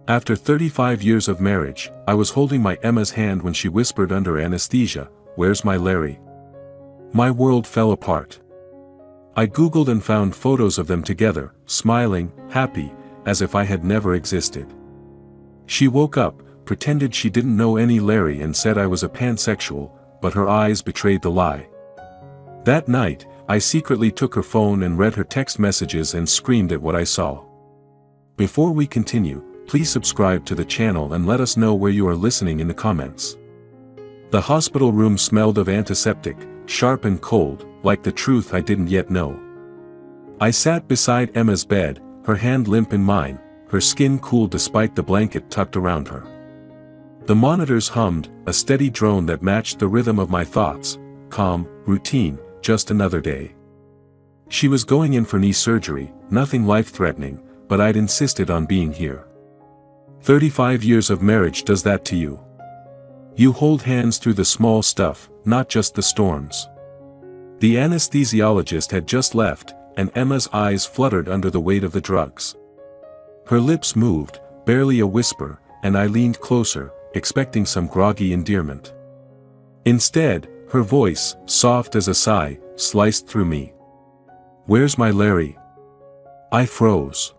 After 35 years of marriage, I was holding my Emma's hand when she whispered under anesthesia, "Where's my Larry?" My world fell apart. I googled and found photos of them together, smiling, happy, as if I had never existed. She woke up, pretended she didn't know any Larry and said I was a pansexual, but her eyes betrayed the lie. That night, I secretly took her phone and read her text messages and screamed at what I saw. Before we continue, please subscribe to the channel and let us know where you are listening in the comments. The hospital room smelled of antiseptic, sharp and cold, like the truth I didn't yet know. I sat beside Emma's bed, her hand limp in mine, her skin cool despite the blanket tucked around her. The monitors hummed, a steady drone that matched the rhythm of my thoughts, calm, routine, just another day. She was going in for knee surgery, nothing life-threatening, but I'd insisted on being here. 35 years of marriage does that to you. You hold hands through the small stuff, not just the storms. The anesthesiologist had just left, and Emma's eyes fluttered under the weight of the drugs. Her lips moved, barely a whisper, and I leaned closer, expecting some groggy endearment. Instead, her voice, soft as a sigh, sliced through me. "Where's my Larry?" I froze.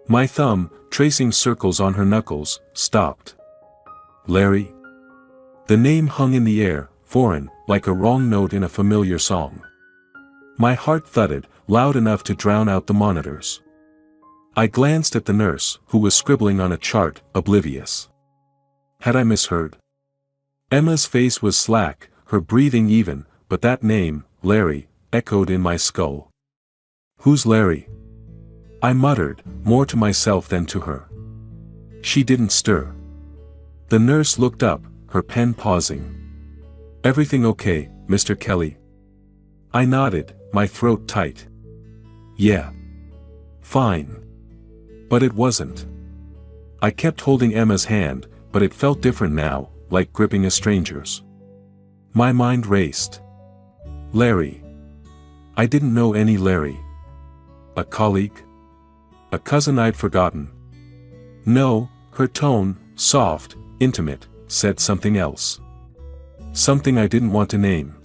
My thumb, tracing circles on her knuckles, stopped. Larry? The name hung in the air, foreign, like a wrong note in a familiar song. My heart thudded, loud enough to drown out the monitors. I glanced at the nurse, who was scribbling on a chart, oblivious. Had I misheard? Emma's face was slack, her breathing even, but that name, Larry, echoed in my skull. "Who's Larry?" I muttered, more to myself than to her. She didn't stir. The nurse looked up, her pen pausing. "Everything okay, Mr. Kelly?" I nodded, my throat tight. "Yeah. Fine." But it wasn't. I kept holding Emma's hand, but it felt different now, like gripping a stranger's. My mind raced. Larry. I didn't know any Larry. A colleague? A cousin I'd forgotten? No, her tone, soft, intimate, said something else. Something I didn't want to name.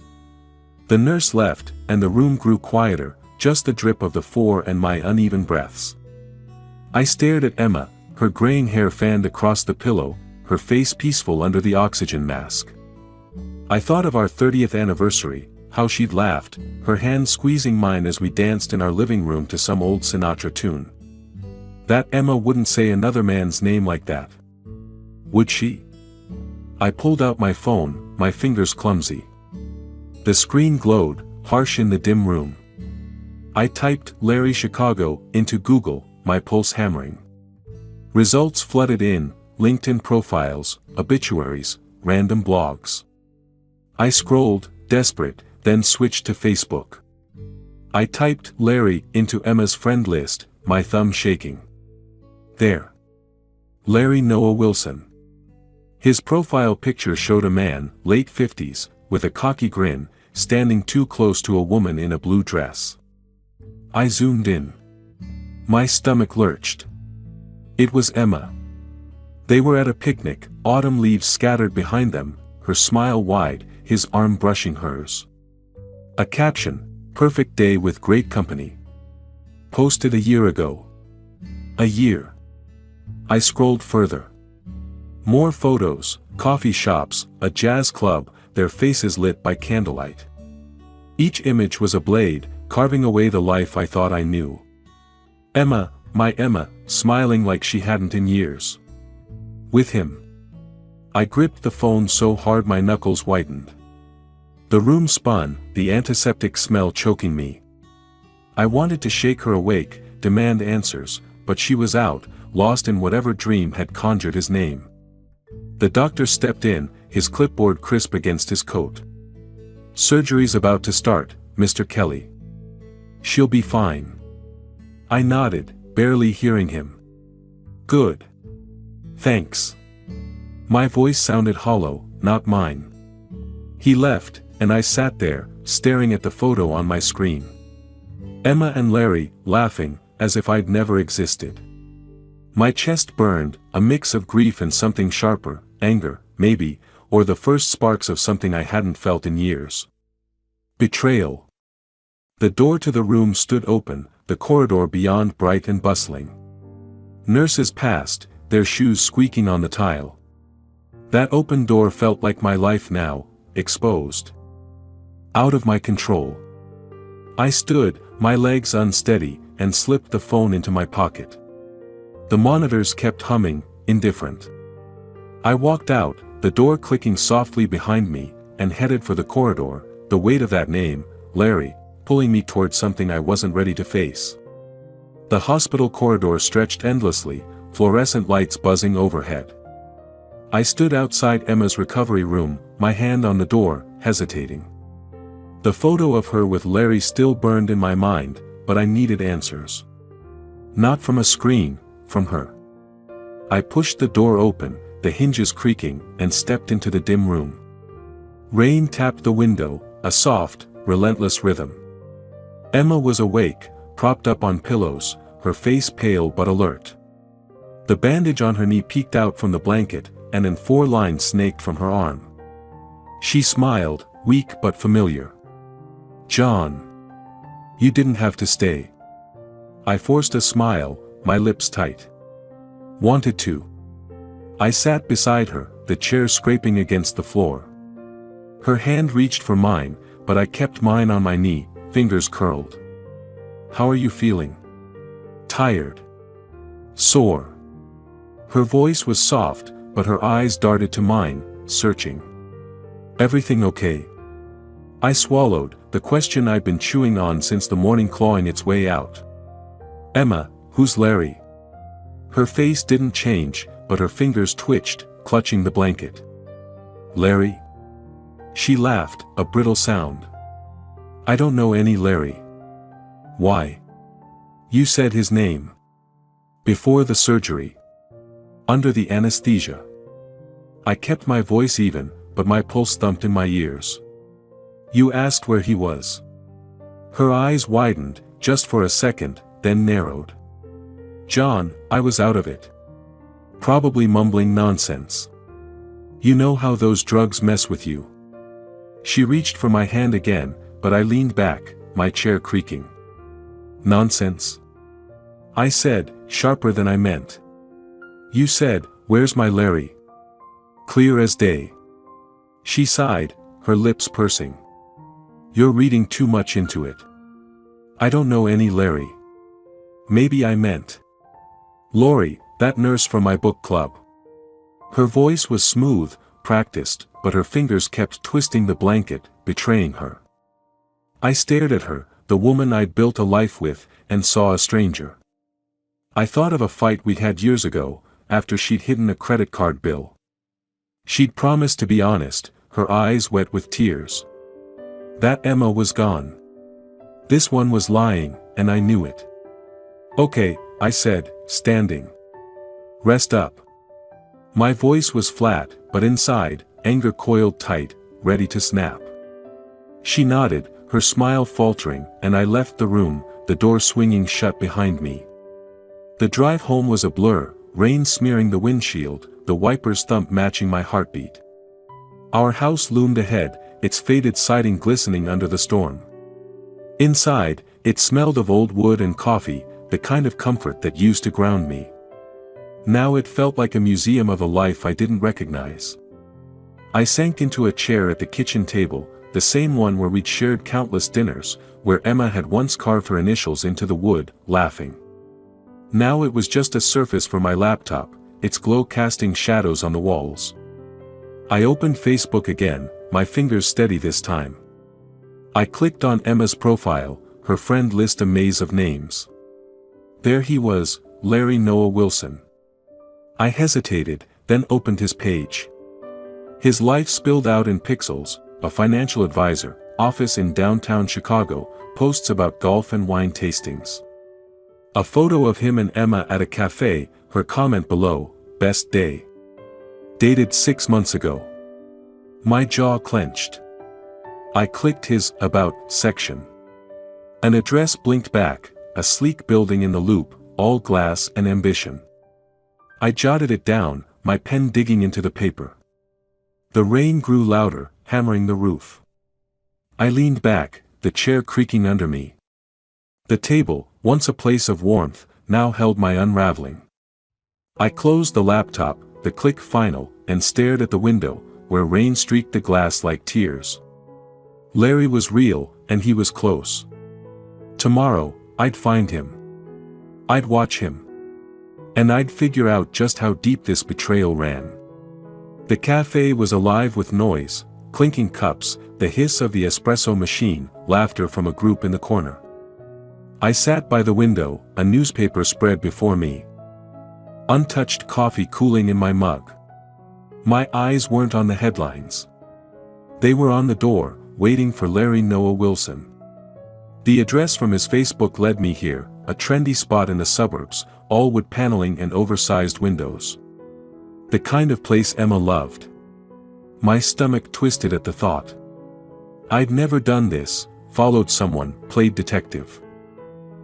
The nurse left, and the room grew quieter, just the drip of the floor and my uneven breaths. I stared at Emma, her graying hair fanned across the pillow, her face peaceful under the oxygen mask. I thought of our 30th anniversary, how she'd laughed, her hand squeezing mine as we danced in our living room to some old Sinatra tune. That Emma wouldn't say another man's name like that. Would she? I pulled out my phone, my fingers clumsy. The screen glowed, harsh in the dim room. I typed Larry Chicago into Google, my pulse hammering. Results flooded in, LinkedIn profiles, obituaries, random blogs. I scrolled, desperate, then switched to Facebook. I typed Larry into Emma's friend list, my thumb shaking. There. Larry Noah Wilson. His profile picture showed a man, late 50s, with a cocky grin, standing too close to a woman in a blue dress. I zoomed in. My stomach lurched. It was Emma. They were at a picnic, autumn leaves scattered behind them, her smile wide, his arm brushing hers. A caption, "Perfect day with great company." Posted a year ago. A year. I scrolled further. More photos, coffee shops, a jazz club, their faces lit by candlelight. Each image was a blade, carving away the life I thought I knew. Emma, my Emma, smiling like she hadn't in years. With him. I gripped the phone so hard my knuckles whitened. The room spun, the antiseptic smell choking me. I wanted to shake her awake, demand answers, but she was out, lost in whatever dream had conjured his name. The doctor stepped in, his clipboard crisp against his coat. "Surgery's about to start, Mr. Kelly. She'll be fine." I nodded, barely hearing him. "Good. Thanks." My voice sounded hollow, not mine. He left, and I sat there, staring at the photo on my screen. Emma and Larry, laughing, as if I'd never existed. My chest burned, a mix of grief and something sharper, anger, maybe, or the first sparks of something I hadn't felt in years. Betrayal. The door to the room stood open, the corridor beyond bright and bustling. Nurses passed, their shoes squeaking on the tile. That open door felt like my life now, exposed. Out of my control. I stood, my legs unsteady, and slipped the phone into my pocket. The monitors kept humming, indifferent. I walked out, the door clicking softly behind me, and headed for the corridor, the weight of that name, Larry, pulling me toward something I wasn't ready to face. The hospital corridor stretched endlessly, fluorescent lights buzzing overhead. I stood outside Emma's recovery room, my hand on the door, hesitating. The photo of her with Larry still burned in my mind, but I needed answers. Not from a screen, from her. I pushed the door open, the hinges creaking, and stepped into the dim room. Rain tapped the window, a soft, relentless rhythm. Emma was awake, propped up on pillows, her face pale but alert. The bandage on her knee peeked out from the blanket, and in 4 lines snaked from her arm. She smiled, weak but familiar. "John. You didn't have to stay." I forced a smile, my lips tight. "Wanted to." I sat beside her, the chair scraping against the floor. Her hand reached for mine, but I kept mine on my knee, fingers curled. "How are you feeling?" "Tired. Sore." Her voice was soft, but her eyes darted to mine, searching. "Everything okay?" I swallowed, the question I'd been chewing on since the morning clawing its way out. "Emma, who's Larry?" Her face didn't change, but her fingers twitched, clutching the blanket. "Larry?" She laughed, a brittle sound. "I don't know any Larry." "Why?" "You said his name. Before the surgery. Under the anesthesia." I kept my voice even, but my pulse thumped in my ears. "You asked where he was." Her eyes widened, just for a second, then narrowed. "John, I was out of it. Probably mumbling nonsense. You know how those drugs mess with you." She reached for my hand again, but I leaned back, my chair creaking. "Nonsense?" I said, sharper than I meant. "You said, 'Where's my Larry?' Clear as day." She sighed, her lips pursing. "You're reading too much into it. I don't know any Larry." "Maybe I meant Lori, that nurse from my book club." Her voice was smooth, practiced, but her fingers kept twisting the blanket, betraying her. I stared at her, the woman I'd built a life with, and saw a stranger. I thought of a fight we'd had years ago, after she'd hidden a credit card bill. She'd promised to be honest, her eyes wet with tears. That Emma was gone. This one was lying, and I knew it. "Okay," I said, standing. "Rest up." My voice was flat, but inside, anger coiled tight, ready to snap. She nodded, her smile faltering, and I left the room, the door swinging shut behind me. The drive home was a blur, rain smearing the windshield, the wiper's thump matching my heartbeat. Our house loomed ahead, its faded siding glistening under the storm. Inside, it smelled of old wood and coffee, the kind of comfort that used to ground me. Now it felt like a museum of a life I didn't recognize. I sank into a chair at the kitchen table, the same one where we'd shared countless dinners, where Emma had once carved her initials into the wood, laughing. Now it was just a surface for my laptop, its glow casting shadows on the walls. I opened Facebook again, my fingers steady this time. I clicked on Emma's profile, her friend list a maze of names. There he was, Larry Noah Wilson. I hesitated, then opened his page. His life spilled out in pixels, a financial advisor, office in downtown Chicago, posts about golf and wine tastings. A photo of him and Emma at a cafe, her comment below, "Best day. Dated 6 months ago." My jaw clenched. I clicked his About section. An address blinked back, a sleek building in the Loop, all glass and ambition. I jotted it down, my pen digging into the paper. The rain grew louder, hammering the roof. I leaned back, the chair creaking under me. The table, once a place of warmth, now held my unraveling. I closed the laptop, the click final, and stared at the window, where rain streaked the glass like tears. Larry was real, and he was close. Tomorrow, I'd find him. I'd watch him. And I'd figure out just how deep this betrayal ran. The cafe was alive with noise, clinking cups, the hiss of the espresso machine, laughter from a group in the corner. I sat by the window, a newspaper spread before me. Untouched coffee cooling in my mug. My eyes weren't on the headlines. They were on the door, waiting for Larry Noah Wilson. The address from his Facebook led me here, a trendy spot in the suburbs, all wood paneling and oversized windows. The kind of place Emma loved. My stomach twisted at the thought. I'd never done this, followed someone, played detective.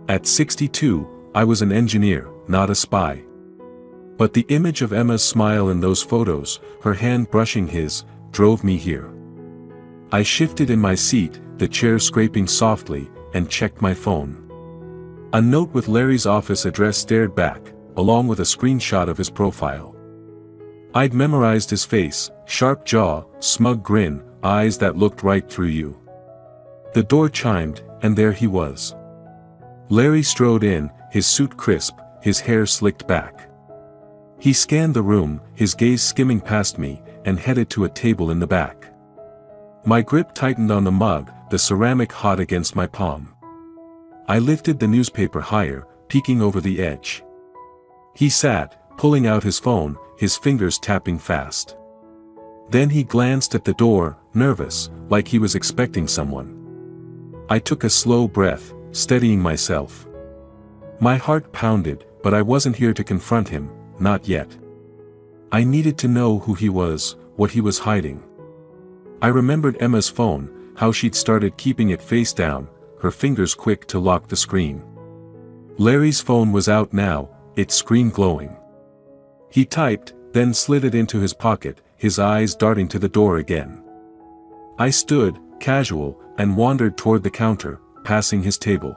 At 62, I was an engineer, not a spy. But the image of Emma's smile in those photos, her hand brushing his, drove me here. I shifted in my seat, the chair scraping softly, and checked my phone. A note with Larry's office address stared back, along with a screenshot of his profile. I'd memorized his face, sharp jaw, smug grin, eyes that looked right through you. The door chimed, and there he was. Larry strode in, his suit crisp, his hair slicked back. He scanned the room, his gaze skimming past me, and headed to a table in the back. My grip tightened on the mug, the ceramic hot against my palm. I lifted the newspaper higher, peeking over the edge. He sat, pulling out his phone, his fingers tapping fast. Then he glanced at the door, nervous, like he was expecting someone. I took a slow breath, steadying myself. My heart pounded, but I wasn't here to confront him, not yet. I needed to know who he was, what he was hiding. I remembered Emma's phone, how she'd started keeping it face down, her fingers quick to lock the screen. Larry's phone was out now, its screen glowing. He typed, then slid it into his pocket, his eyes darting to the door again. I stood, casual, and wandered toward the counter, passing his table.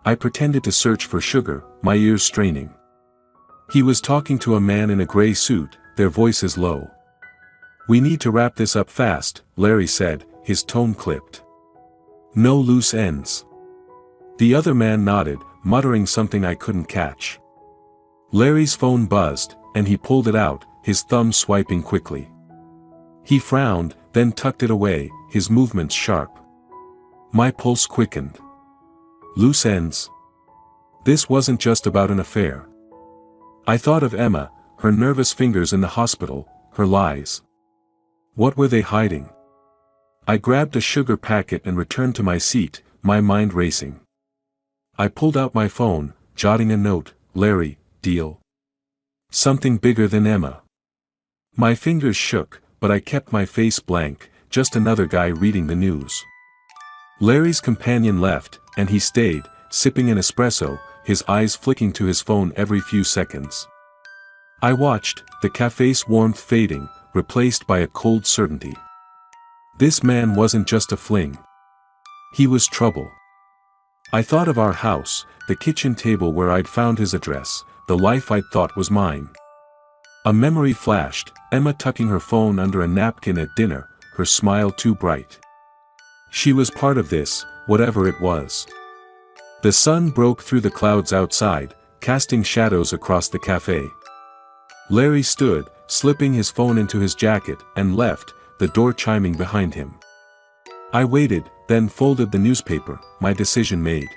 I pretended to search for sugar, my ears straining. He was talking to a man in a gray suit, their voices low. "We need to wrap this up fast," Larry said, his tone clipped. "No loose ends." The other man nodded, muttering something I couldn't catch. Larry's phone buzzed, and he pulled it out, his thumb swiping quickly. He frowned, then tucked it away, his movements sharp. My pulse quickened. Loose ends. This wasn't just about an affair. I thought of Emma, her nervous fingers in the hospital, her lies. What were they hiding? I grabbed a sugar packet and returned to my seat, my mind racing. I pulled out my phone, jotting a note, "Larry, deal. Something bigger than Emma." My fingers shook, but I kept my face blank, just another guy reading the news. Larry's companion left, and he stayed, sipping an espresso, his eyes flicking to his phone every few seconds. I watched, the cafe's warmth fading, replaced by a cold certainty. This man wasn't just a fling. He was trouble. I thought of our house, the kitchen table where I'd found his address, the life I'd thought was mine. A memory flashed, Emma tucking her phone under a napkin at dinner, her smile too bright. She was part of this, whatever it was. The sun broke through the clouds outside, casting shadows across the cafe. Larry stood, slipping his phone into his jacket, and left, the door chiming behind him. I waited, then folded the newspaper, my decision made.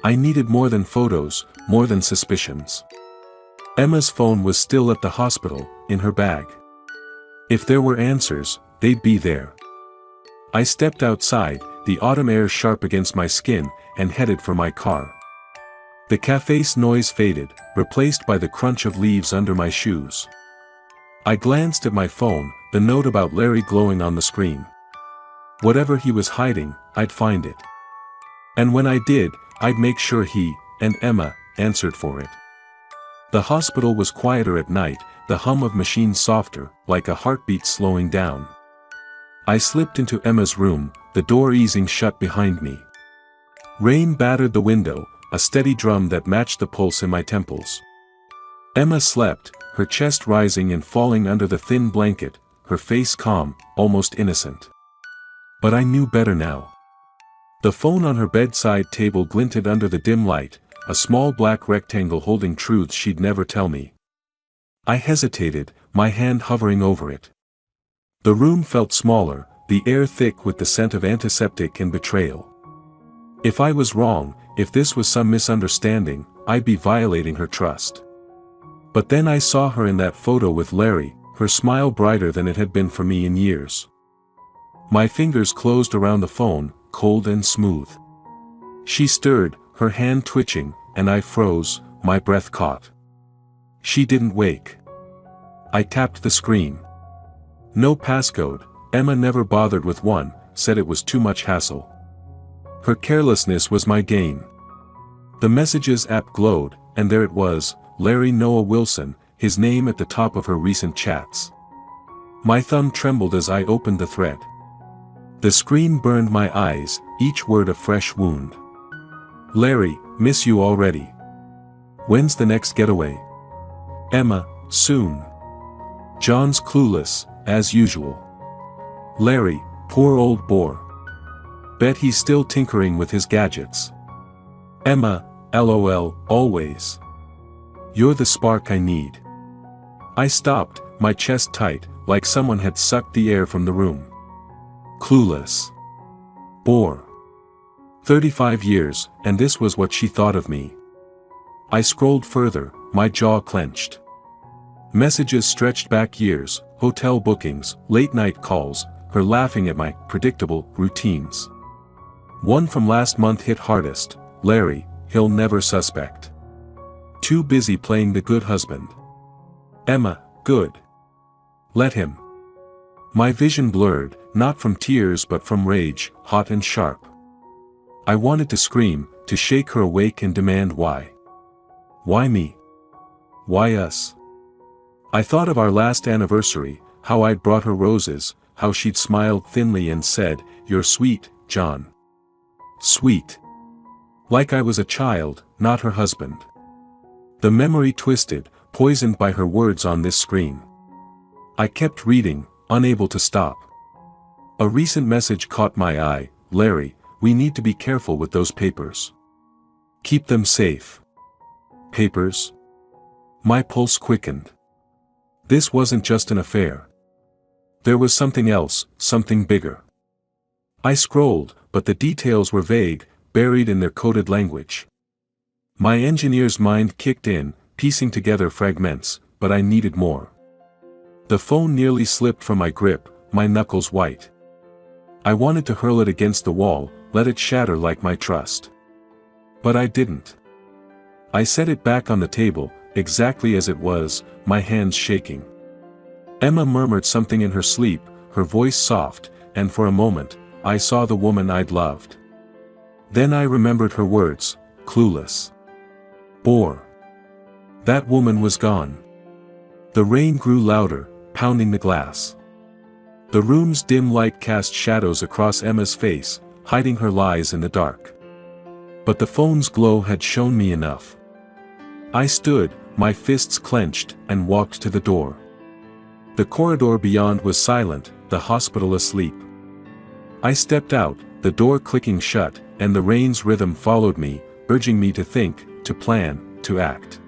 I needed more than photos, more than suspicions. Emma's phone was still at the hospital, in her bag. If there were answers, they'd be there. I stepped outside, the autumn air sharp against my skin, and headed for my car. The cafe's noise faded, replaced by the crunch of leaves under my shoes. I glanced at my phone, the note about Larry glowing on the screen. Whatever he was hiding, I'd find it. And when I did, I'd make sure he, and Emma, answered for it. The hospital was quieter at night, the hum of machines softer, like a heartbeat slowing down. I slipped into Emma's room, the door easing shut behind me. Rain battered the window, a steady drum that matched the pulse in my temples. Emma slept, her chest rising and falling under the thin blanket, her face calm, almost innocent. But I knew better now. The phone on her bedside table glinted under the dim light, a small black rectangle holding truths she'd never tell me. I hesitated, my hand hovering over it. The room felt smaller, the air thick with the scent of antiseptic and betrayal. If I was wrong, if this was some misunderstanding, I'd be violating her trust. But then I saw her in that photo with Larry, her smile brighter than it had been for me in years. My fingers closed around the phone, cold and smooth. She stirred, her hand twitching, and I froze, my breath caught. She didn't wake. I tapped the screen. No passcode, Emma never bothered with one, said it was too much hassle. Her carelessness was my gain. The Messages app glowed, and there it was, Larry Noah Wilson, his name at the top of her recent chats. My thumb trembled as I opened the thread. The screen burned my eyes, each word a fresh wound. Larry, miss you already. When's the next getaway? Emma, soon. John's clueless, as usual. Larry, poor old bore. Bet he's still tinkering with his gadgets. Emma, LOL, always. You're the spark I need. I stopped, my chest tight, like someone had sucked the air from the room. Clueless. Bore. 35 years, and this was what she thought of me. I scrolled further, my jaw clenched. Messages stretched back years, hotel bookings, late-night calls, her laughing at my predictable routines. One from last month hit hardest, Larry, he'll never suspect. Too busy playing the good husband. Emma, good. Let him. My vision blurred, not from tears but from rage, hot and sharp. I wanted to scream, to shake her awake and demand why. Why me? Why us? I thought of our last anniversary, how I'd brought her roses, how she'd smiled thinly and said, "You're sweet, John." Sweet. Like I was a child, not her husband. The memory twisted, poisoned by her words on this screen. I kept reading, unable to stop. A recent message caught my eye, Larry, we need to be careful with those papers. Keep them safe. Papers? My pulse quickened. This wasn't just an affair. There was something else, something bigger. I scrolled, but the details were vague, buried in their coded language. My engineer's mind kicked in, piecing together fragments, but I needed more. The phone nearly slipped from my grip, my knuckles white. I wanted to hurl it against the wall, let it shatter like my trust. But I didn't. I set it back on the table, exactly as it was, my hands shaking. Emma murmured something in her sleep, her voice soft, and for a moment, I saw the woman I'd loved. Then I remembered her words, clueless. Bore. That woman was gone. The rain grew louder, pounding the glass. The room's dim light cast shadows across Emma's face, hiding her lies in the dark. But the phone's glow had shown me enough. I stood, my fists clenched, and walked to the door. The corridor beyond was silent, the hospital asleep. I stepped out, the door clicking shut, and the rain's rhythm followed me, urging me to think, to plan, to act.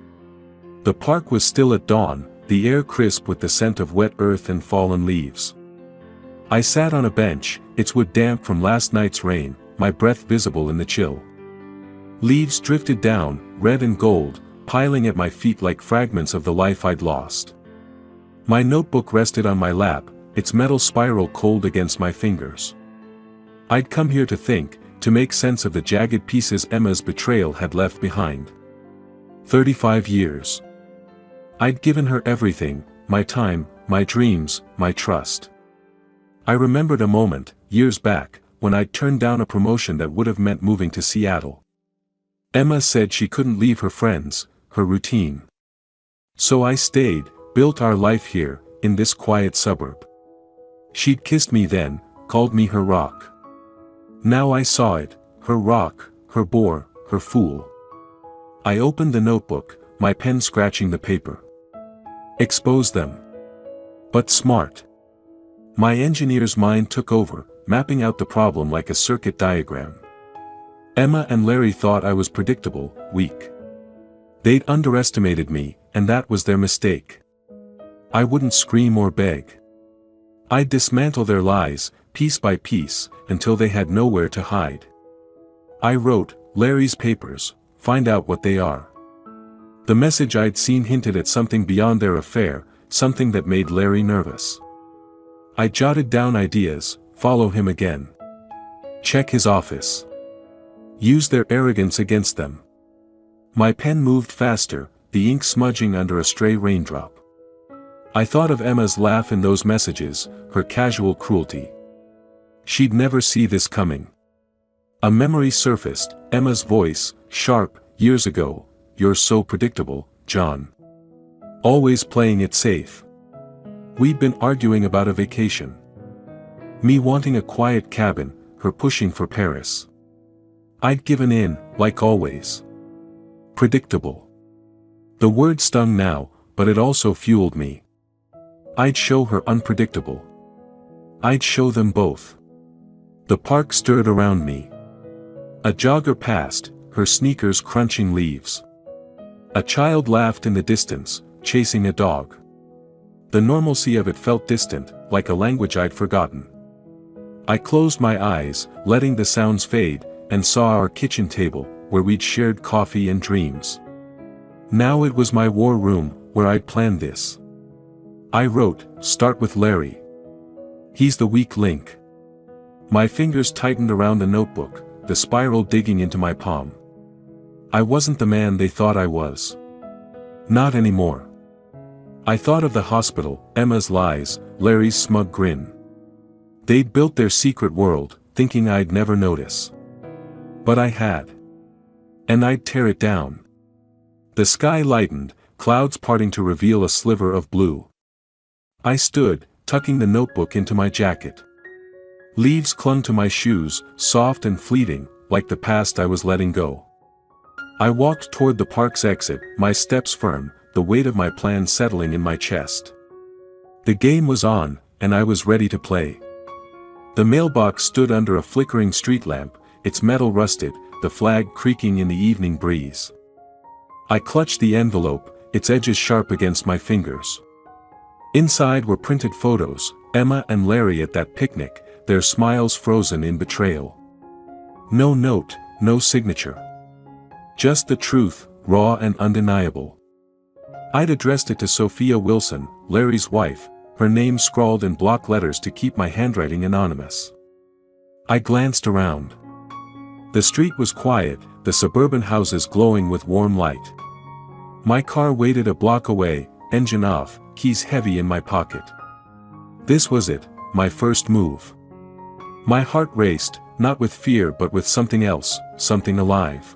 The park was still at dawn, the air crisp with the scent of wet earth and fallen leaves. I sat on a bench, its wood damp from last night's rain, my breath visible in the chill. Leaves drifted down, red and gold, piling at my feet like fragments of the life I'd lost. My notebook rested on my lap, its metal spiral cold against my fingers. I'd come here to think, to make sense of the jagged pieces Emma's betrayal had left behind. 35 years. I'd given her everything, my time, my dreams, my trust. I remembered a moment, years back, when I'd turned down a promotion that would have meant moving to Seattle. Emma said she couldn't leave her friends, her routine. So I stayed, built our life here, in this quiet suburb. She'd kissed me then, called me her rock. Now I saw it, her rock, her bore, her fool. I opened the notebook, my pen scratching the paper. Expose them. But smart. My engineer's mind took over, mapping out the problem like a circuit diagram. Emma and Larry thought I was predictable, weak. They'd underestimated me, and that was their mistake. I wouldn't scream or beg. I'd dismantle their lies, piece by piece, until they had nowhere to hide. I wrote, Larry's papers, find out what they are. The message I'd seen hinted at something beyond their affair, something that made Larry nervous. I jotted down ideas, follow him again. Check his office. Use their arrogance against them. My pen moved faster, the ink smudging under a stray raindrop. I thought of Emma's laugh in those messages, her casual cruelty. She'd never see this coming. A memory surfaced, Emma's voice, sharp, years ago, "You're so predictable, John. Always playing it safe." We'd been arguing about a vacation. Me wanting a quiet cabin, her pushing for Paris. I'd given in, like always. Predictable. The word stung now, but it also fueled me. I'd show her unpredictable. I'd show them both. The park stirred around me. A jogger passed, her sneakers crunching leaves. A child laughed in the distance, chasing a dog. The normalcy of it felt distant, like a language I'd forgotten. I closed my eyes, letting the sounds fade, and saw our kitchen table, where we'd shared coffee and dreams. Now it was my war room, where I'd planned this. I wrote, start with Larry. He's the weak link. My fingers tightened around the notebook, the spiral digging into my palm. I wasn't the man they thought I was. Not anymore. I thought of the hospital, Emma's lies, Larry's smug grin. They'd built their secret world, thinking I'd never notice. But I had. And I'd tear it down. The sky lightened, clouds parting to reveal a sliver of blue. I stood, tucking the notebook into my jacket. Leaves clung to my shoes, soft and fleeting, like the past I was letting go. I walked toward the park's exit, my steps firm, the weight of my plan settling in my chest. The game was on, and I was ready to play. The mailbox stood under a flickering street lamp, its metal rusted, the flag creaking in the evening breeze. I clutched the envelope, its edges sharp against my fingers. Inside were printed photos, Emma and Larry at that picnic, their smiles frozen in betrayal. No note, no signature. Just the truth, raw and undeniable. I'd addressed it to Sophia Wilson, Larry's wife, her name scrawled in block letters to keep my handwriting anonymous. I glanced around. The street was quiet, the suburban houses glowing with warm light. My car waited a block away, engine off, keys heavy in my pocket. This was it, my first move. My heart raced, not with fear but with something else, something alive.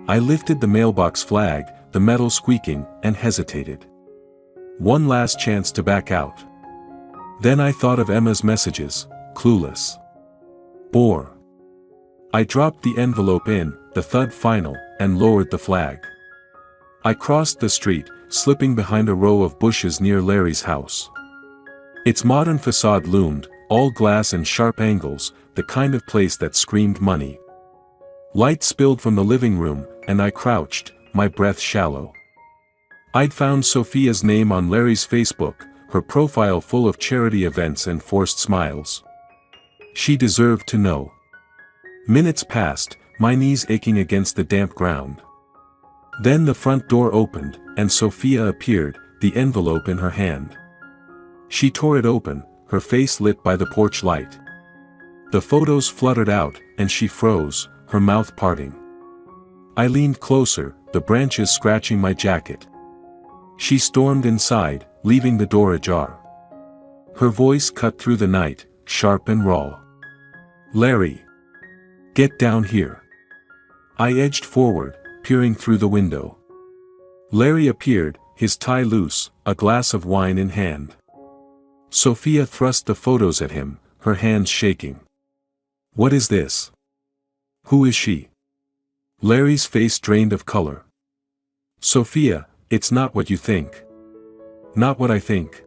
I lifted the mailbox flag, the metal squeaking, and hesitated. One last chance to back out. Then I thought of Emma's messages, clueless. Bore. I dropped the envelope in, the thud final, and lowered the flag. I crossed the street, slipping behind a row of bushes near Larry's house. Its modern facade loomed, all glass and sharp angles, the kind of place that screamed money. Light spilled from the living room, and I crouched, my breath shallow. I'd found Sophia's name on Larry's Facebook, her profile full of charity events and forced smiles. She deserved to know. Minutes passed, my knees aching against the damp ground. Then the front door opened, and Sophia appeared, the envelope in her hand. She tore it open, her face lit by the porch light. The photos fluttered out, and she froze, her mouth parting. I leaned closer, the branches scratching my jacket. She stormed inside, leaving the door ajar. Her voice cut through the night, sharp and raw. "Larry! Get down here." I edged forward, peering through the window. Larry appeared, his tie loose, a glass of wine in hand. Sophia thrust the photos at him, her hands shaking. What is this? Who is she? Larry's face drained of color. Sophia, it's not what you think. Not what I think.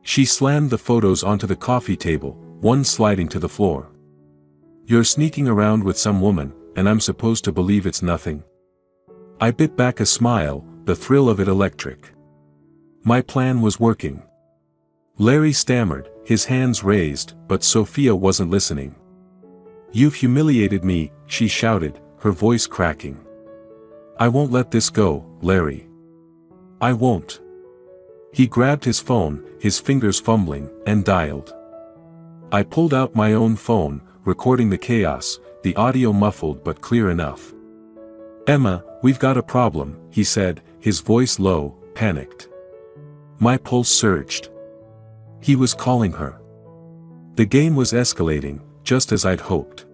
She slammed the photos onto the coffee table, one sliding to the floor. You're sneaking around with some woman, and I'm supposed to believe it's nothing? I bit back a smile, the thrill of it electric. My plan was working. Larry stammered, his hands raised, but Sophia wasn't listening. You've humiliated me, she shouted, her voice cracking. I won't let this go, Larry. I won't. He grabbed his phone, his fingers fumbling, and dialed. I pulled out my own phone, recording the chaos, the audio muffled but clear enough. Emma, we've got a problem, he said, his voice low, panicked. My pulse surged. He was calling her. The game was escalating, just as I'd hoped.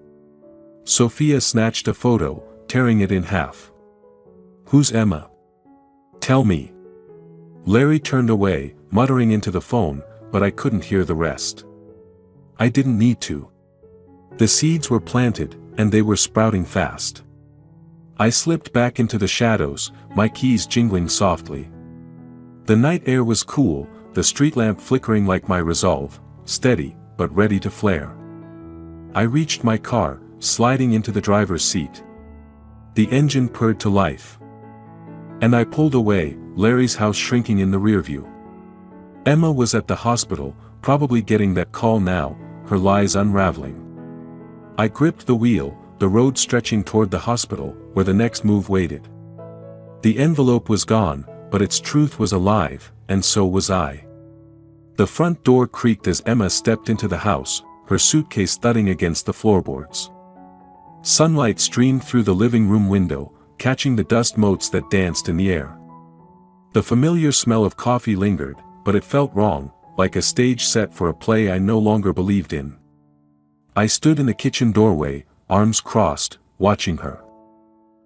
Sophia snatched a photo, tearing it in half. Who's Emma? Tell me. Larry turned away, muttering into the phone, but I couldn't hear the rest. I didn't need to. The seeds were planted, and they were sprouting fast. I slipped back into the shadows, my keys jingling softly. The night air was cool, the street lamp flickering like my resolve, steady, but ready to flare. I reached my car, sliding into the driver's seat. The engine purred to life. And I pulled away, Larry's house shrinking in the rearview. Emma was at the hospital, probably getting that call now, her lies unraveling. I gripped the wheel, the road stretching toward the hospital, where the next move waited. The envelope was gone, but its truth was alive, and so was I. The front door creaked as Emma stepped into the house, her suitcase thudding against the floorboards. Sunlight streamed through the living room window, catching the dust motes that danced in the air. The familiar smell of coffee lingered, but it felt wrong, like a stage set for a play I no longer believed in. I stood in the kitchen doorway, arms crossed, watching her.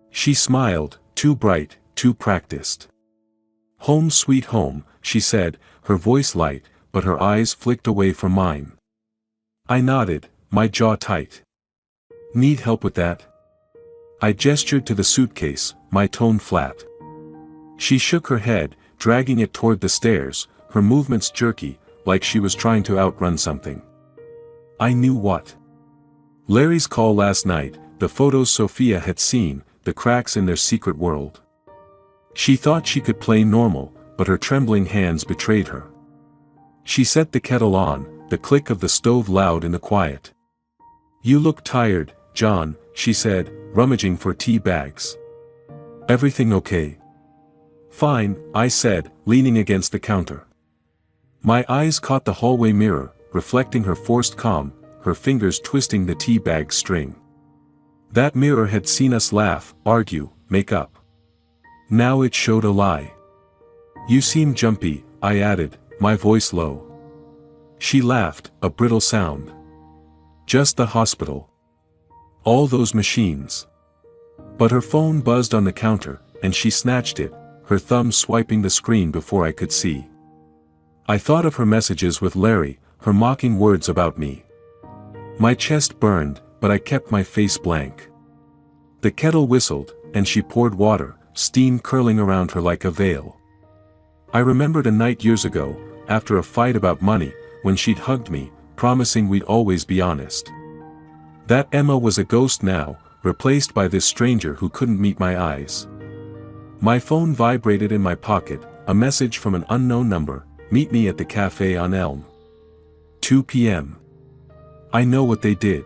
She smiled, too bright, too practiced. Home sweet home, she said, her voice light, but her eyes flicked away from mine. I nodded, my jaw tight. Need help with that? I gestured to the suitcase, my tone flat. She shook her head, dragging it toward the stairs, her movements jerky, like she was trying to outrun something. I knew what. Larry's call last night, the photos Sophia had seen, the cracks in their secret world. She thought she could play normal, but her trembling hands betrayed her. She set the kettle on, the click of the stove loud in the quiet. You look tired, John, she said, rummaging for tea bags. Everything okay? Fine, I said, leaning against the counter. My eyes caught the hallway mirror, reflecting her forced calm, her fingers twisting the tea bag string. That mirror had seen us laugh, argue, make up. Now it showed a lie. You seem jumpy, I added, my voice low. She laughed, a brittle sound. Just the hospital. All those machines. But her phone buzzed on the counter, and she snatched it, her thumb swiping the screen before I could see. I thought of her messages with Larry, her mocking words about me. My chest burned, but I kept my face blank. The kettle whistled, and she poured water, steam curling around her like a veil. I remembered a night years ago, after a fight about money, when she'd hugged me, promising we'd always be honest. That Emma was a ghost now, replaced by this stranger who couldn't meet my eyes. My phone vibrated in my pocket, a message from an unknown number, meet me at the cafe on Elm. 2 p.m. I know what they did.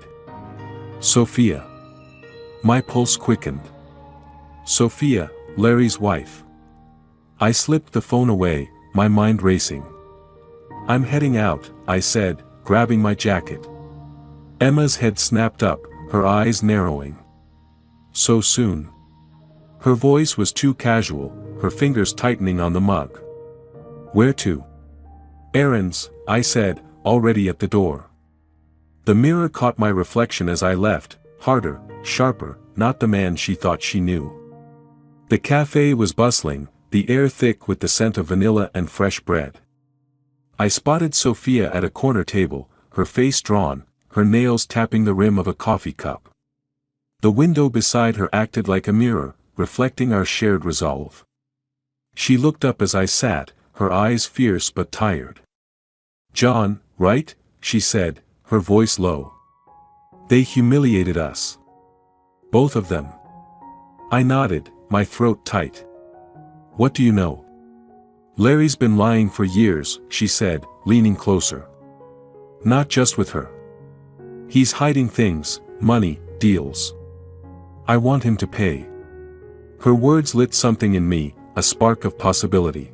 Sophia. My pulse quickened. Sophia, Larry's wife. I slipped the phone away, my mind racing. I'm heading out, I said, grabbing my jacket. Emma's head snapped up, her eyes narrowing. So soon. Her voice was too casual, her fingers tightening on the mug. Where to? Errands, I said, already at the door. The mirror caught my reflection as I left, harder, sharper, not the man she thought she knew. The cafe was bustling, the air thick with the scent of vanilla and fresh bread. I spotted Sophia at a corner table, her face drawn, her nails tapping the rim of a coffee cup. The window beside her acted like a mirror, reflecting our shared resolve. She looked up as I sat, her eyes fierce but tired. "John, right?" she said, her voice low. "They humiliated us. Both of them." I nodded, my throat tight. "What do you know?" "Larry's been lying for years," she said, leaning closer. "Not just with her. He's hiding things, money, deals. I want him to pay." Her words lit something in me, a spark of possibility.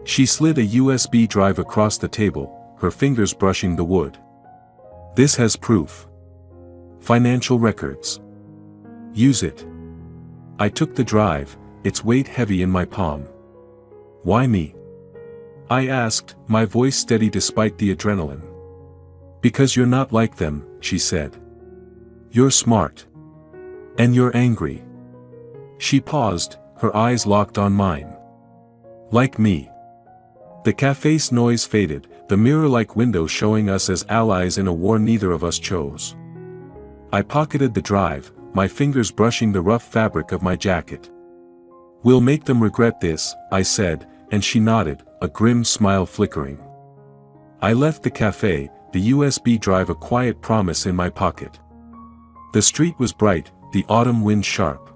She slid a USB drive across the table, her fingers brushing the wood. "This has proof. Financial records. Use it." I took the drive, its weight heavy in my palm. "Why me?" I asked, my voice steady despite the adrenaline. "Because you're not like them," she said. "You're smart. And you're angry." She paused, her eyes locked on mine. "Like me." The cafe's noise faded, the mirror-like window showing us as allies in a war neither of us chose. I pocketed the drive, my fingers brushing the rough fabric of my jacket. "We'll make them regret this," I said, and she nodded, a grim smile flickering. I left the cafe, the USB drive a quiet promise in my pocket. The street was bright, the autumn wind sharp.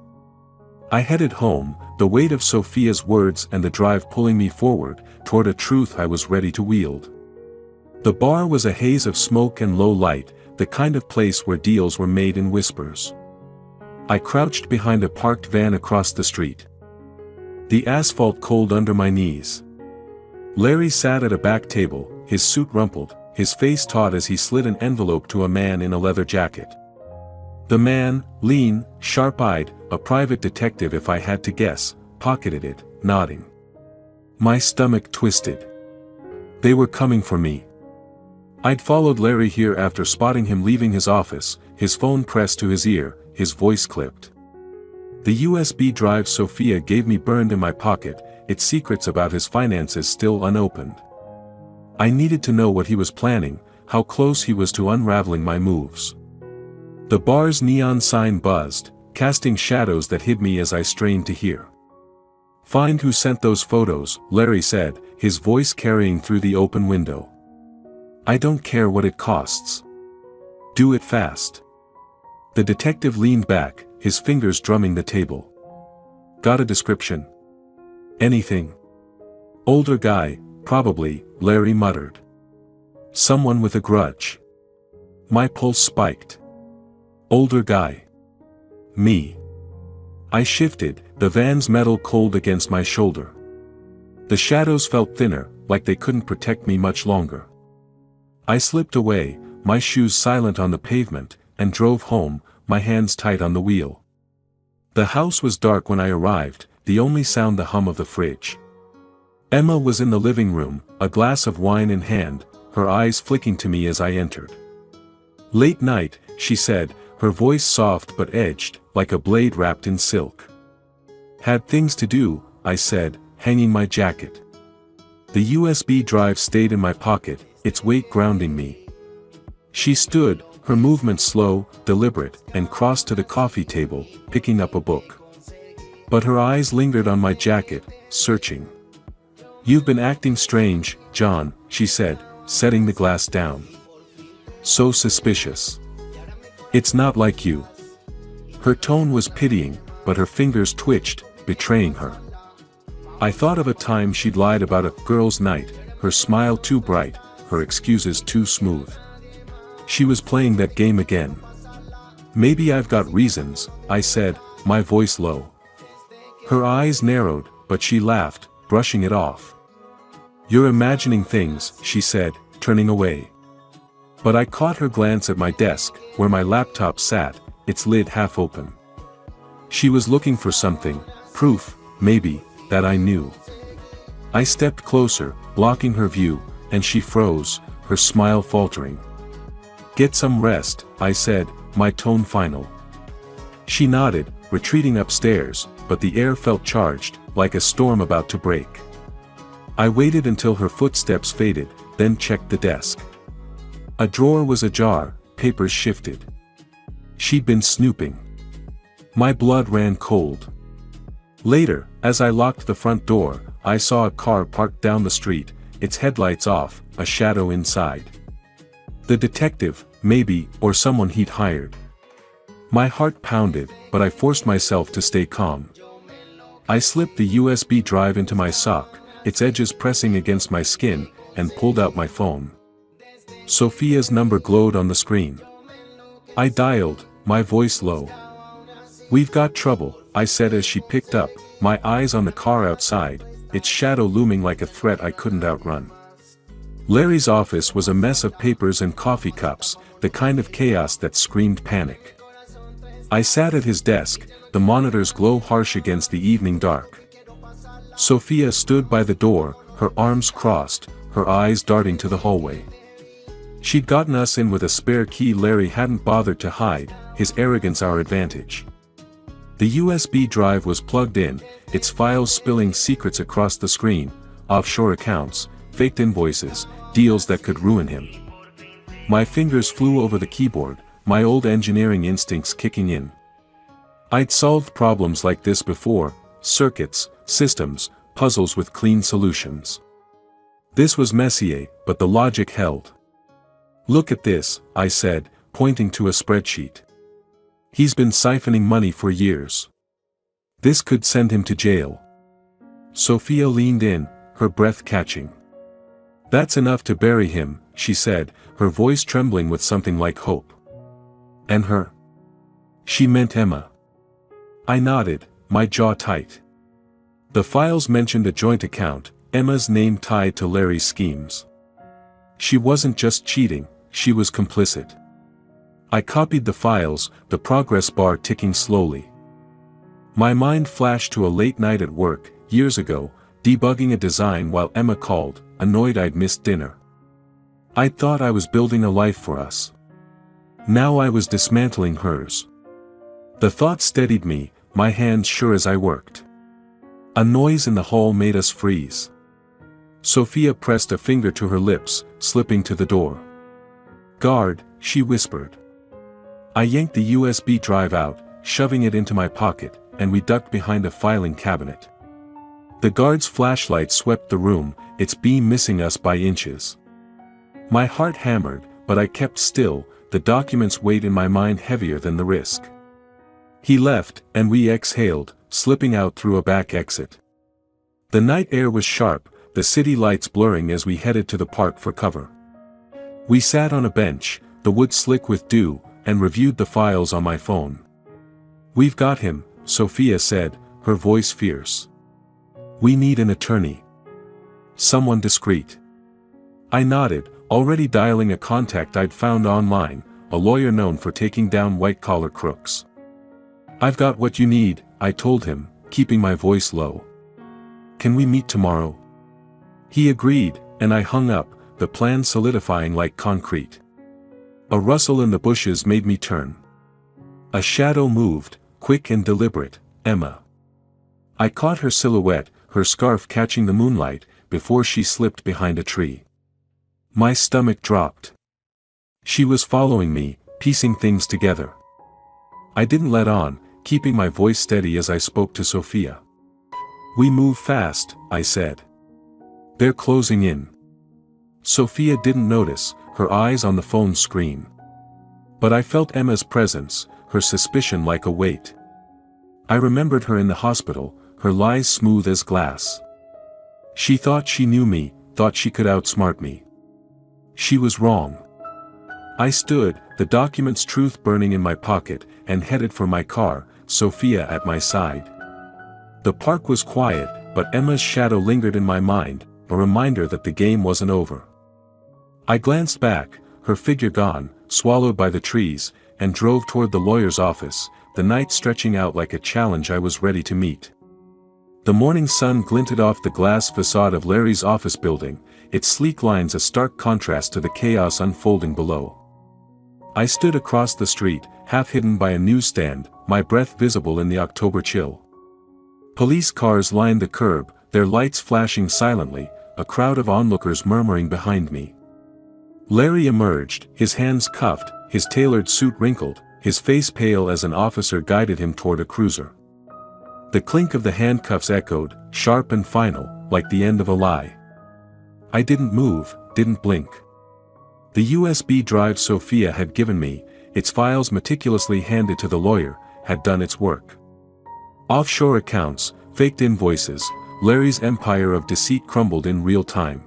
I headed home, the weight of Sophia's words and the drive pulling me forward, toward a truth I was ready to wield. The bar was a haze of smoke and low light, the kind of place where deals were made in whispers. I crouched behind a parked van across the street. The asphalt cold under my knees. Larry sat at a back table, his suit rumpled, his face taut as he slid an envelope to a man in a leather jacket. The man, lean, sharp-eyed, a private detective if I had to guess, pocketed it, nodding. My stomach twisted. They were coming for me. I'd followed Larry here after spotting him leaving his office, his phone pressed to his ear, his voice clipped. The USB drive Sophia gave me burned in my pocket, its secrets about his finances still unopened. I needed to know what he was planning, how close he was to unraveling my moves. The bar's neon sign buzzed, casting shadows that hid me as I strained to hear. "Find who sent those photos," Larry said, his voice carrying through the open window. "I don't care what it costs. Do it fast." The detective leaned back, his fingers drumming the table. "Got a description?" "Anything." "Older guy, probably," Larry muttered. "Someone with a grudge." My pulse spiked. Older guy. Me. I shifted, the van's metal cold against my shoulder. The shadows felt thinner, like they couldn't protect me much longer. I slipped away, my shoes silent on the pavement, and drove home, my hands tight on the wheel. The house was dark when I arrived, the only sound the hum of the fridge. Emma was in the living room, a glass of wine in hand, her eyes flicking to me as I entered. "Late night," she said, her voice soft but edged, like a blade wrapped in silk. "Had things to do," I said, hanging my jacket. The USB drive stayed in my pocket, its weight grounding me. She stood, her movements slow, deliberate, and crossed to the coffee table, picking up a book. But her eyes lingered on my jacket, searching. "You've been acting strange, John," she said, setting the glass down. "So suspicious. It's not like you." Her tone was pitying, but her fingers twitched, betraying her. I thought of a time she'd lied about a girl's night, her smile too bright, her excuses too smooth. She was playing that game again. "Maybe I've got reasons," I said, my voice low. Her eyes narrowed, but she laughed, brushing it off. "You're imagining things," she said, turning away. But I caught her glance at my desk, where my laptop sat, its lid half open. She was looking for something, proof, maybe, that I knew. I stepped closer, blocking her view, and she froze, her smile faltering. "Get some rest," I said, my tone final. She nodded, retreating upstairs, but the air felt charged, like a storm about to break. I waited until her footsteps faded, then checked the desk. A drawer was ajar, papers shifted. She'd been snooping. My blood ran cold. Later, as I locked the front door, I saw a car parked down the street, its headlights off, a shadow inside. The detective, maybe, or someone he'd hired. My heart pounded, but I forced myself to stay calm. I slipped the USB drive into my sock, its edges pressing against my skin, and pulled out my phone. Sophia's number glowed on the screen. I dialed, my voice low. "We've got trouble," I said as she picked up, my eyes on the car outside, its shadow looming like a threat I couldn't outrun. Larry's office was a mess of papers and coffee cups, the kind of chaos that screamed panic. I sat at his desk, the monitors glow harsh against the evening dark. Sophia stood by the door, her arms crossed, her eyes darting to the hallway. She'd gotten us in with a spare key Larry hadn't bothered to hide, his arrogance our advantage. The USB drive was plugged in, its files spilling secrets across the screen, offshore accounts, faked invoices, deals that could ruin him. My fingers flew over the keyboard, my old engineering instincts kicking in. I'd solved problems like this before, circuits, systems, puzzles with clean solutions. This was Messier, but the logic held. "Look at this," I said, pointing to a spreadsheet. "He's been siphoning money for years. This could send him to jail." Sophia leaned in, her breath catching. "That's enough to bury him," she said, her voice trembling with something like hope. "And her?" She meant Emma. I nodded, my jaw tight. The files mentioned a joint account, Emma's name tied to Larry's schemes. She wasn't just cheating, she was complicit. I copied the files, the progress bar ticking slowly. My mind flashed to a late night at work, years ago, debugging a design while Emma called, annoyed I'd missed dinner. I'd thought I was building a life for us. Now I was dismantling hers. The thought steadied me, my hands sure as I worked. A noise in the hall made us freeze. Sophia pressed a finger to her lips, slipping to the door. "Guard," she whispered. I yanked the USB drive out, shoving it into my pocket, and we ducked behind a filing cabinet. The guard's flashlight swept the room, its beam missing us by inches. My heart hammered, but I kept still, the documents weighed in my mind heavier than the risk. He left, and we exhaled, slipping out through a back exit. The night air was sharp, the city lights blurring as we headed to the park for cover. We sat on a bench, the wood slick with dew, and reviewed the files on my phone. "We've got him," Sophia said, her voice fierce. "We need an attorney. Someone discreet." I nodded, already dialing a contact I'd found online, a lawyer known for taking down white-collar crooks. "I've got what you need," I told him, keeping my voice low. "Can we meet tomorrow?" He agreed, and I hung up, the plan solidifying like concrete. A rustle in the bushes made me turn. A shadow moved, quick and deliberate, Emma. I caught her silhouette, her scarf catching the moonlight, before she slipped behind a tree. My stomach dropped. She was following me, piecing things together. I didn't let on, keeping my voice steady as I spoke to Sophia. "We move fast," I said. "They're closing in." Sophia didn't notice, her eyes on the phone screen. But I felt Emma's presence, her suspicion like a weight. I remembered her in the hospital, her lies smooth as glass. She thought she knew me, thought she could outsmart me. She was wrong. I stood, the document's truth burning in my pocket, and headed for my car, Sophia at my side. The park was quiet, but Emma's shadow lingered in my mind, a reminder that the game wasn't over. I glanced back, her figure gone, swallowed by the trees, and drove toward the lawyer's office, the night stretching out like a challenge I was ready to meet. The morning sun glinted off the glass facade of Larry's office building, its sleek lines a stark contrast to the chaos unfolding below. I stood across the street, half hidden by a newsstand, my breath visible in the October chill. Police cars lined the curb, their lights flashing silently, a crowd of onlookers murmuring behind me. Larry emerged, his hands cuffed, his tailored suit wrinkled, his face pale as an officer guided him toward a cruiser. The clink of the handcuffs echoed, sharp and final, like the end of a lie. I didn't move, didn't blink. The USB drive Sophia had given me, its files meticulously handed to the lawyer, had done its work. Offshore accounts, faked invoices, Larry's empire of deceit crumbled in real time.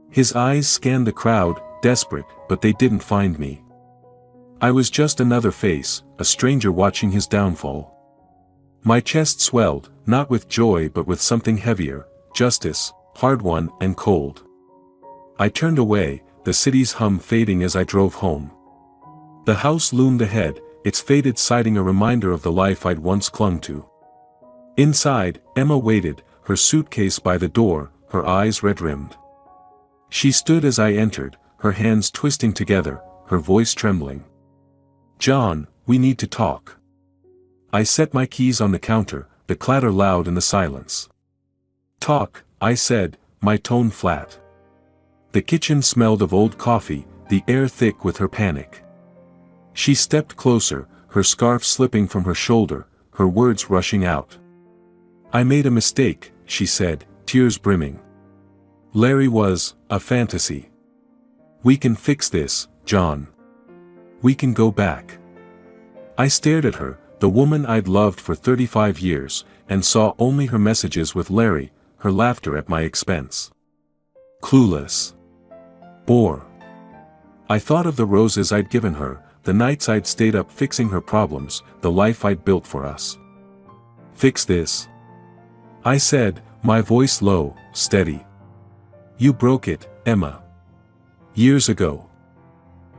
His eyes scanned the crowd, desperate, but they didn't find me. I was just another face, a stranger watching his downfall. My chest swelled, not with joy but with something heavier, justice, hard-won and cold. I turned away, the city's hum fading as I drove home. The house loomed ahead, its faded siding a reminder of the life I'd once clung to. Inside, Emma waited, her suitcase by the door, her eyes red-rimmed. She stood as I entered, her hands twisting together, her voice trembling. "John, we need to talk." I set my keys on the counter, the clatter loud in the silence. "Talk," I said, my tone flat. The kitchen smelled of old coffee, the air thick with her panic. She stepped closer, her scarf slipping from her shoulder, her words rushing out. "I made a mistake," she said, tears brimming. "Larry was a fantasy. We can fix this, John. We can go back." I stared at her, the woman I'd loved for 35 years, and saw only her messages with Larry, her laughter at my expense. Clueless. Bore. I thought of the roses I'd given her, the nights I'd stayed up fixing her problems, the life I'd built for us. "Fix this," I said, my voice low, steady. "You broke it, Emma. Years ago."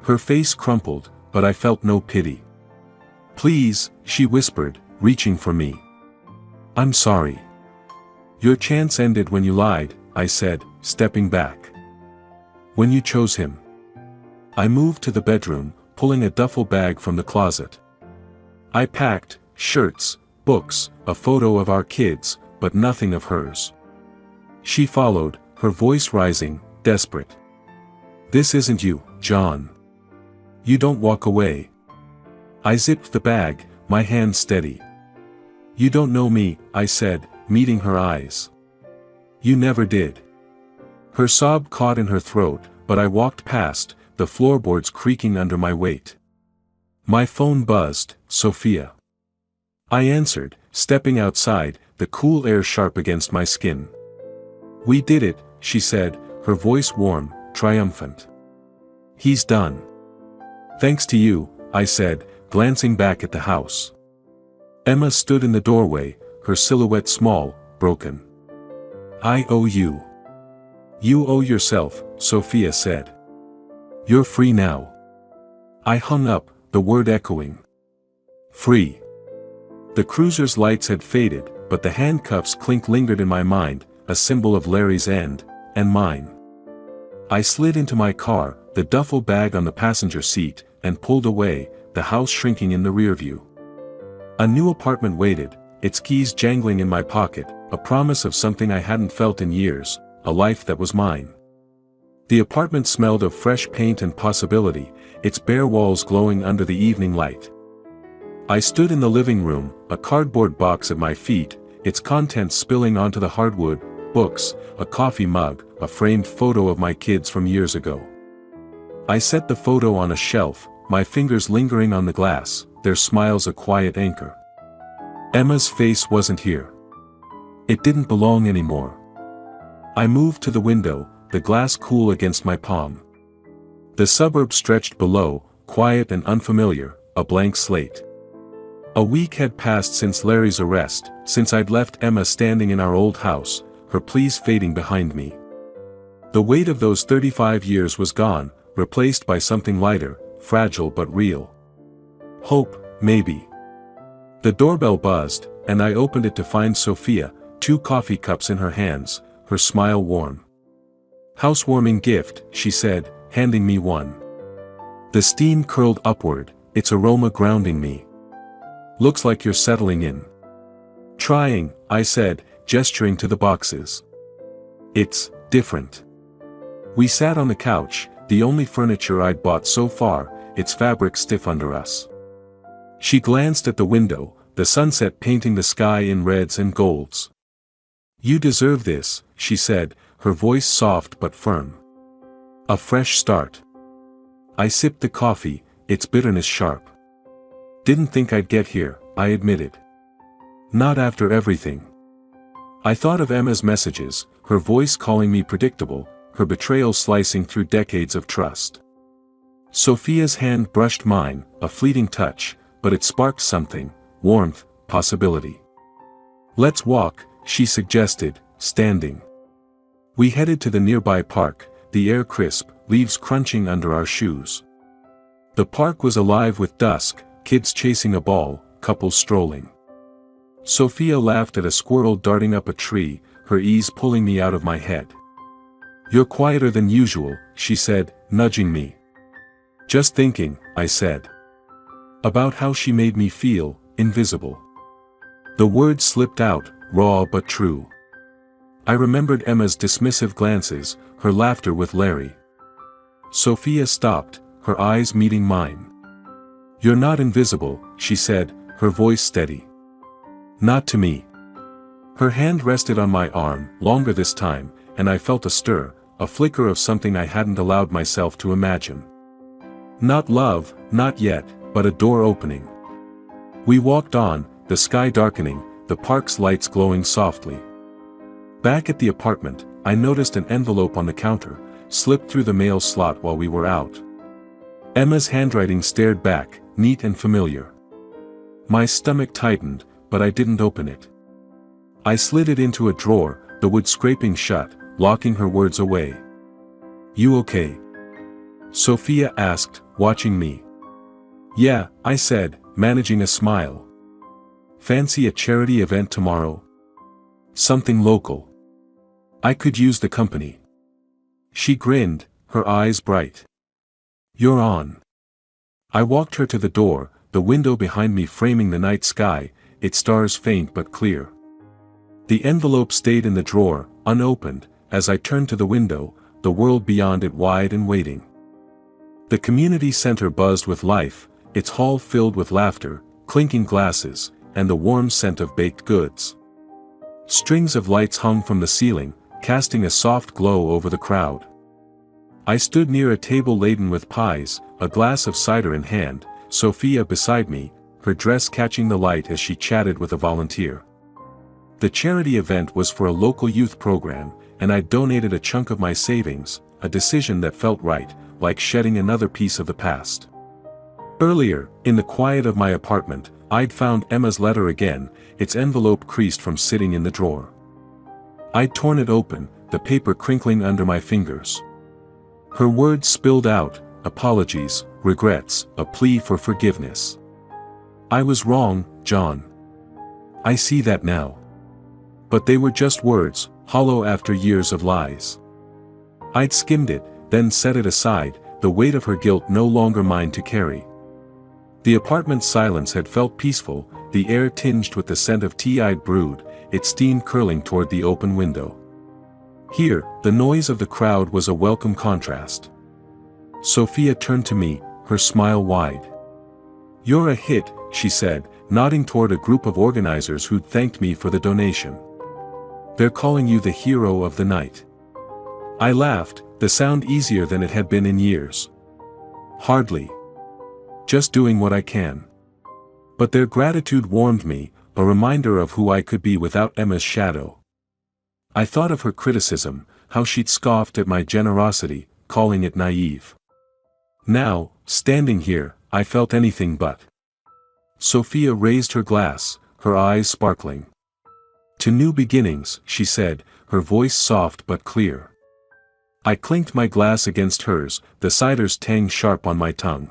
Her face crumpled, but I felt no pity. "Please," she whispered, reaching for me. "I'm sorry." "Your chance ended when you lied," I said, stepping back. "When you chose him." I moved to the bedroom, pulling a duffel bag from the closet. I packed shirts, books, a photo of our kids, but nothing of hers. She followed, her voice rising, desperate. "This isn't you, John. You don't walk away." I zipped the bag, my hand steady. "You don't know me," I said, meeting her eyes. "You never did." Her sob caught in her throat, but I walked past, the floorboards creaking under my weight. My phone buzzed, "Sophia." I answered, stepping outside, the cool air sharp against my skin. "We did it," she said, her voice warm, triumphant. "He's done." "Thanks to you," I said, glancing back at the house. Emma stood in the doorway, her silhouette small, broken. "I owe you." "You owe yourself," Sophia said. "You're free now." I hung up, the word echoing. Free. The cruiser's lights had faded, but the handcuffs clink lingered in my mind, a symbol of Larry's end, and mine. I slid into my car, the duffel bag on the passenger seat, and pulled away, the house shrinking in the rearview. A new apartment waited, its keys jangling in my pocket, a promise of something I hadn't felt in years, a life that was mine. The apartment smelled of fresh paint and possibility, its bare walls glowing under the evening light. I stood in the living room, a cardboard box at my feet, its contents spilling onto the hardwood, books, a coffee mug, a framed photo of my kids from years ago. I set the photo on a shelf, my fingers lingering on the glass, their smiles a quiet anchor. Emma's face wasn't here. It didn't belong anymore. I moved to the window, the glass cool against my palm. The suburb stretched below, quiet and unfamiliar, a blank slate. A week had passed since Larry's arrest, since I'd left Emma standing in our old house, her pleas fading behind me. The weight of those 35 years was gone, replaced by something lighter, fragile but real. Hope, maybe. The doorbell buzzed, and I opened it to find Sophia, 2 coffee cups in her hands, her smile warm. "Housewarming gift," she said, handing me one. The steam curled upward, its aroma grounding me. "Looks like you're settling in." Trying, I said, gesturing to the boxes. It's different. We sat on the couch, the only furniture I'd bought so far, its fabric stiff under us. She glanced at the window, the sunset painting the sky in reds and golds. You deserve this, she said, her voice soft but firm. A fresh start. I sipped the coffee, its bitterness sharp. Didn't think I'd get here, I admitted. Not after everything. I thought of Emma's messages, her voice calling me predictable, her betrayal slicing through decades of trust. Sophia's hand brushed mine, a fleeting touch, but it sparked something, warmth, possibility. Let's walk, she suggested, standing. We headed to the nearby park, the air crisp, leaves crunching under our shoes. The park was alive with dusk, kids chasing a ball, couples strolling. Sophia laughed at a squirrel darting up a tree, her ease pulling me out of my head. You're quieter than usual, she said, nudging me. Just thinking, I said. About how she made me feel, invisible. The words slipped out, raw but true. I remembered Emma's dismissive glances, her laughter with Larry. Sophia stopped, her eyes meeting mine. You're not invisible, she said, her voice steady. Not to me. Her hand rested on my arm, longer this time, and I felt a stir, a flicker of something I hadn't allowed myself to imagine. Not love, not yet, but a door opening. We walked on, the sky darkening, the park's lights glowing softly. Back at the apartment, I noticed an envelope on the counter, slipped through the mail slot while we were out. Emma's handwriting stared back, neat and familiar. My stomach tightened, but I didn't open it. I slid it into a drawer, the wood scraping shut, locking her words away. You okay? Sophia asked, watching me. Yeah, I said, managing a smile. Fancy a charity event tomorrow? Something local. I could use the company. She grinned, her eyes bright. You're on. I walked her to the door, the window behind me framing the night sky, its stars faint but clear. The envelope stayed in the drawer, unopened, as I turned to the window, the world beyond it wide and waiting. The community center buzzed with life, its hall filled with laughter, clinking glasses, and the warm scent of baked goods. Strings of lights hung from the ceiling, casting a soft glow over the crowd. I stood near a table laden with pies, a glass of cider in hand, Sophia beside me, her dress catching the light as she chatted with a volunteer. The charity event was for a local youth program, and I donated a chunk of my savings, a decision that felt right, like shedding another piece of the past. Earlier, in the quiet of my apartment, I'd found Emma's letter again, its envelope creased from sitting in the drawer. I'd torn it open, the paper crinkling under my fingers. Her words spilled out, apologies, regrets, a plea for forgiveness. I was wrong, John. I see that now. But they were just words, hollow after years of lies. I'd skimmed it, then set it aside, the weight of her guilt no longer mine to carry. The apartment's silence had felt peaceful, the air tinged with the scent of tea I'd brewed, its steam curling toward the open window. Here, the noise of the crowd was a welcome contrast. Sophia turned to me, her smile wide. You're a hit, she said, nodding toward a group of organizers who'd thanked me for the donation. They're calling you the hero of the night. I laughed, the sound easier than it had been in years. Hardly. Just doing what I can. But their gratitude warmed me, a reminder of who I could be without Emma's shadow. I thought of her criticism, how she'd scoffed at my generosity, calling it naive. Now, standing here, I felt anything but. Sophia raised her glass, her eyes sparkling. To new beginnings, she said, her voice soft but clear. I clinked my glass against hers, the cider's tang sharp on my tongue.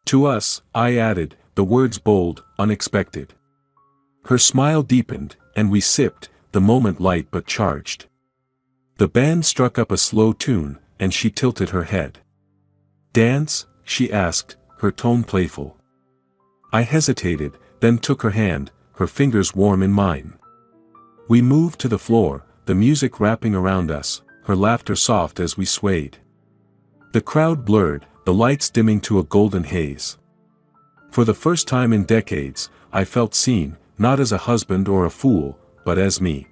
To us, I added, the words bold, unexpected. Her smile deepened, and we sipped, the moment light but charged. The band struck up a slow tune, and she tilted her head. Dance? She asked, her tone playful. I hesitated, then took her hand, her fingers warm in mine. We moved to the floor, the music wrapping around us, her laughter soft as we swayed. The crowd blurred, the lights dimming to a golden haze. For the first time in decades, I felt seen, not as a husband or a fool, but as me.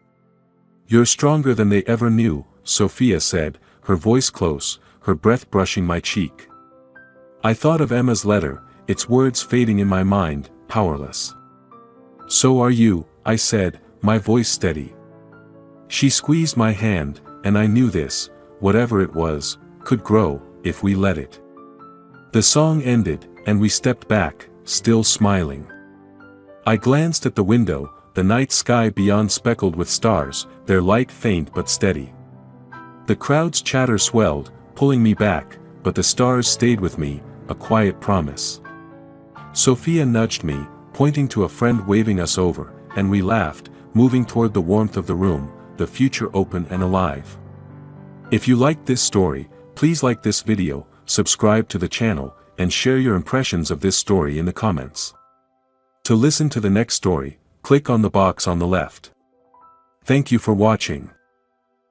"You're stronger than they ever knew," Sophia said, her voice close, her breath brushing my cheek. I thought of Emma's letter, its words fading in my mind, powerless. "So are you," I said, my voice steady. She squeezed my hand, and I knew this, whatever it was, could grow, if we let it. The song ended, and we stepped back, still smiling. I glanced at the window, the night sky beyond speckled with stars, their light faint but steady. The crowd's chatter swelled, pulling me back, but the stars stayed with me, a quiet promise. Sophia nudged me, pointing to a friend waving us over, and we laughed, moving toward the warmth of the room, the future open and alive. If you liked this story, please like this video, subscribe to the channel, and share your impressions of this story in the comments. To listen to the next story, click on the box on the left. Thank you for watching.